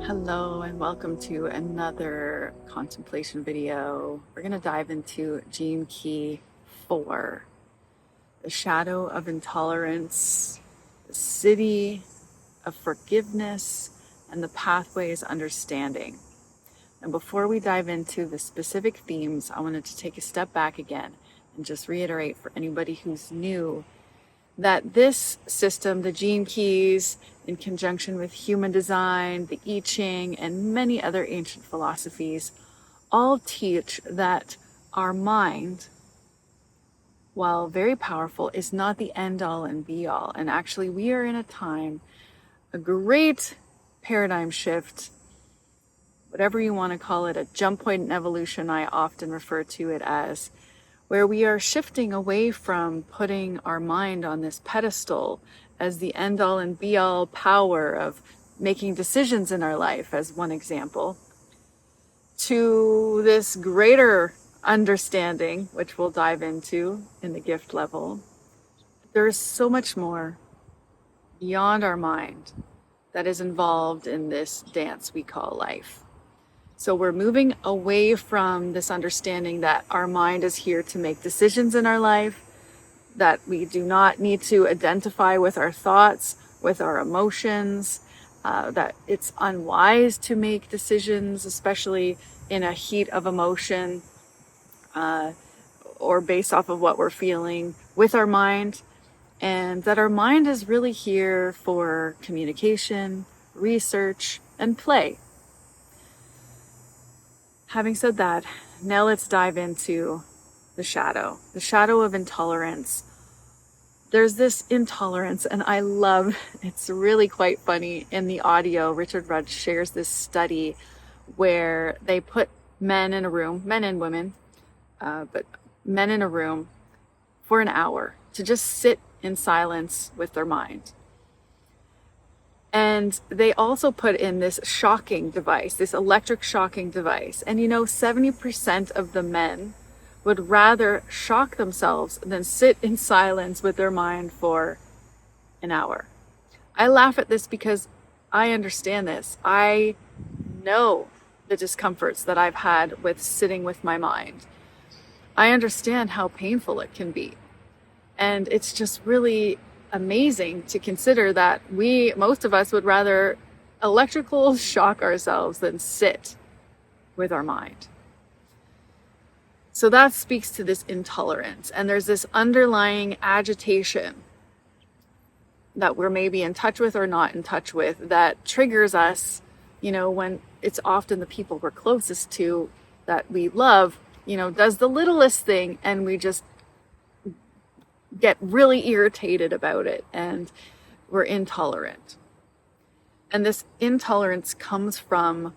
Hello and welcome to another contemplation video. We're going to dive into Gene Key 4, the Shadow of Intolerance, the Siddhi of Forgiveness, and the Pathways Understanding. And before we dive into the specific themes, I wanted to take a step back again and just reiterate for anybody who's new that this system, the gene keys, in conjunction with human design, the I Ching, and many other ancient philosophies, all teach that our mind, while very powerful, is not the end-all and be-all. And actually, we are in a time, a great paradigm shift, whatever you want to call it, a jump point in evolution, I often refer to it as, where we are shifting away from putting our mind on this pedestal as the end-all and be-all power of making decisions in our life, as one example, to this greater understanding, which we'll dive into in the gift level. There's so much more beyond our mind that is involved in this dance we call life. So we're moving away from this understanding that our mind is here to make decisions in our life, that we do not need to identify with our thoughts, with our emotions, that it's unwise to make decisions, especially in a heat of emotion, or based off of what we're feeling with our mind, and that our mind is really here for communication, research, and play. Having said that, now let's dive into the shadow of intolerance. There's this intolerance, and I love, it's really quite funny in the audio. Richard Rudd shares this study where they put men in a room, men and women, but men in a room for an hour to just sit in silence with their mind. And they also put in this shocking device, this electric shocking device. And 70% of the men would rather shock themselves than sit in silence with their mind for an hour. I laugh at this because I understand this. I know the discomforts that I've had with sitting with my mind. I understand how painful it can be. And it's just really amazing to consider that most of us would rather electrical shock ourselves than sit with our mind. So that speaks to this intolerance. And there's this underlying agitation that we're maybe in touch with or not in touch with that triggers us, when it's often the people we're closest to that we love, does the littlest thing and we just get really irritated about it and we're intolerant. And this intolerance comes from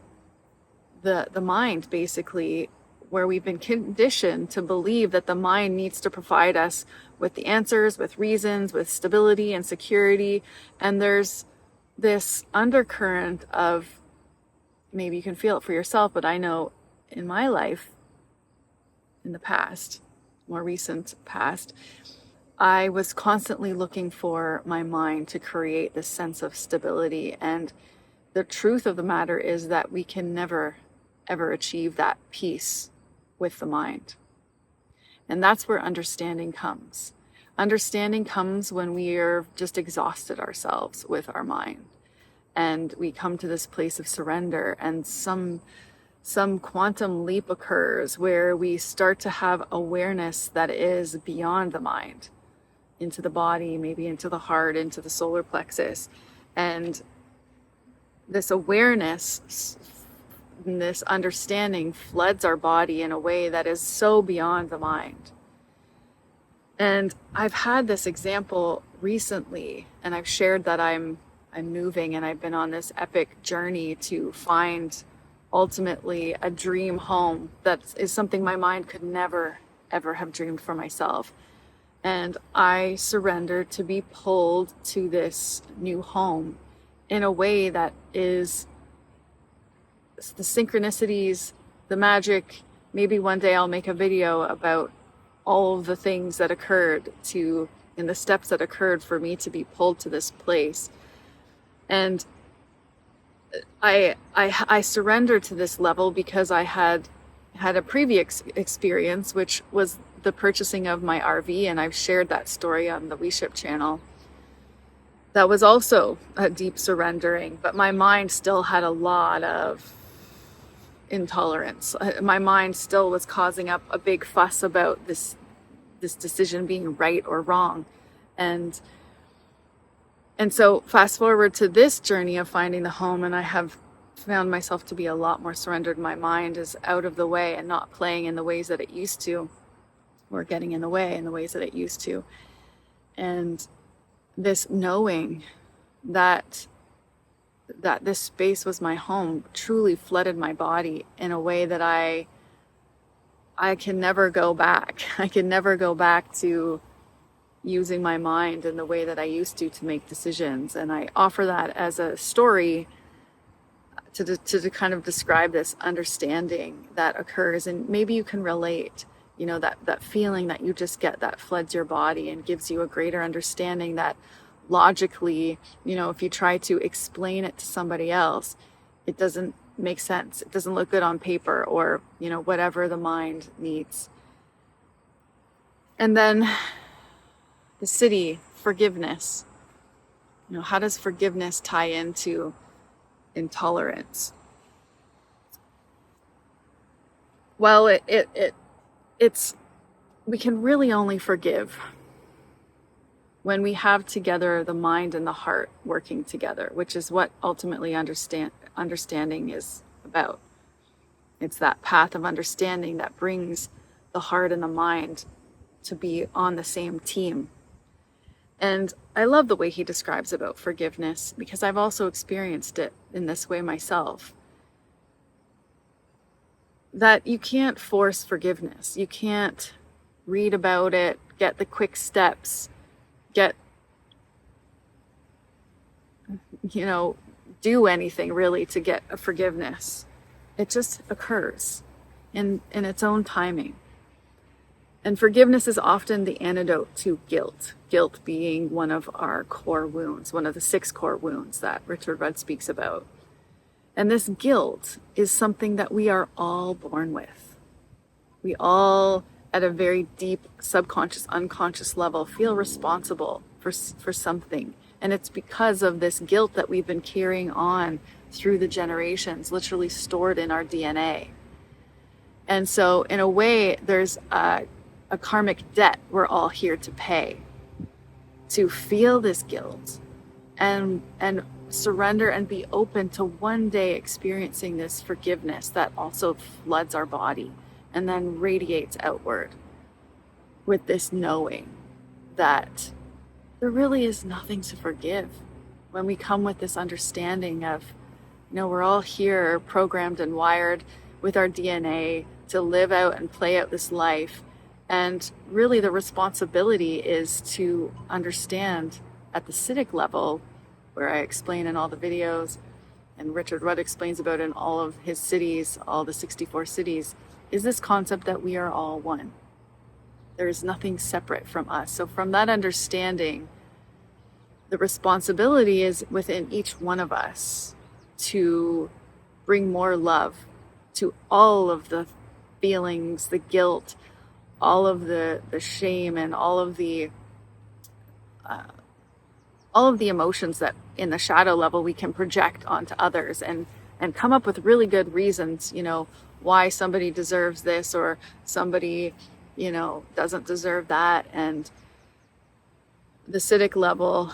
the mind, basically, where we've been conditioned to believe that the mind needs to provide us with the answers, with reasons, with stability and security. And there's this undercurrent of, maybe you can feel it for yourself, but I know in my life, in the past, more recent past, I was constantly looking for my mind to create this sense of stability. And the truth of the matter is that we can never, ever achieve that peace with the mind. And that's where understanding comes. Understanding comes when we are just exhausted ourselves with our mind. And we come to this place of surrender, and some quantum leap occurs where we start to have awareness that is beyond the mind, into the body, maybe into the heart, into the solar plexus. And this awareness, this understanding floods our body in a way that is so beyond the mind. And I've had this example recently, and I've shared that I'm moving, and I've been on this epic journey to find ultimately a dream home that is something my mind could never, ever have dreamed for myself. And I surrendered to be pulled to this new home in a way that is the synchronicities, the magic. Maybe one day I'll make a video about all of the things that occurred and the steps that occurred for me to be pulled to this place. And I surrendered to this level because I had a previous experience, which was the purchasing of my RV, and I've shared that story on the WeShip channel. That was also a deep surrendering, but my mind still had a lot of intolerance. My mind still was causing up a big fuss about this decision being right or wrong. And so fast forward to this journey of finding the home, and I have found myself to be a lot more surrendered. My mind is out of the way and not playing in the ways that it used to, or getting in the way in the ways that it used to. And this knowing that this space was my home truly flooded my body in a way that I can never go back. I can never go back to using my mind in the way that I used to make decisions. And I offer that as a story to kind of describe this understanding that occurs. And maybe you can relate, that feeling that you just get that floods your body and gives you a greater understanding that logically, if you try to explain it to somebody else, it doesn't make sense. It doesn't look good on paper, or, whatever the mind needs. And then the Siddhi, forgiveness. How does forgiveness tie into intolerance? Well, it's we can really only forgive when we have together the mind and the heart working together, which is what ultimately understanding is about. It's that path of understanding that brings the heart and the mind to be on the same team. And I love the way he describes about forgiveness, because I've also experienced it in this way myself. That you can't force forgiveness. You can't read about it, get the quick steps, do anything really to get a forgiveness. It just occurs in its own timing. And forgiveness is often the antidote to guilt. Guilt being one of our core wounds, one of the 6 core wounds that Richard Rudd speaks about. And this guilt is something that we are all born with. We all, at a very deep subconscious, unconscious level, feel responsible for something. And it's because of this guilt that we've been carrying on through the generations, literally stored in our DNA. And so in a way, there's a karmic debt we're all here to pay, to feel this guilt and surrender and be open to one day experiencing this forgiveness that also floods our body and then radiates outward with this knowing that there really is nothing to forgive. When we come with this understanding of, we're all here programmed and wired with our DNA to live out and play out this life. And really the responsibility is to understand at the Siddhic level, where I explain in all the videos, and Richard Rudd explains about in all of his cities, all the 64 cities, is this concept that we are all one. There is nothing separate from us. So from that understanding, the responsibility is within each one of us to bring more love to all of the feelings, the guilt, all of the shame, and all of the emotions that in the shadow level we can project onto others and come up with really good reasons, why somebody deserves this or somebody, doesn't deserve that. And the Siddhic level,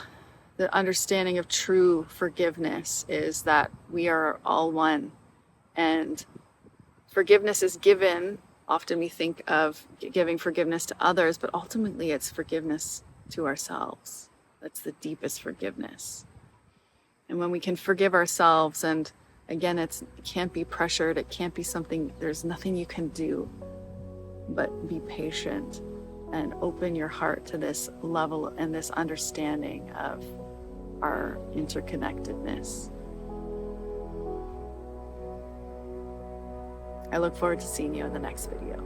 the understanding of true forgiveness is that we are all one. And forgiveness is given. Often we think of giving forgiveness to others, but ultimately it's forgiveness to ourselves. That's the deepest forgiveness. And when we can forgive ourselves, and again, it can't be pressured, it can't be something, there's nothing you can do, but be patient and open your heart to this level and this understanding of our interconnectedness. I look forward to seeing you in the next video.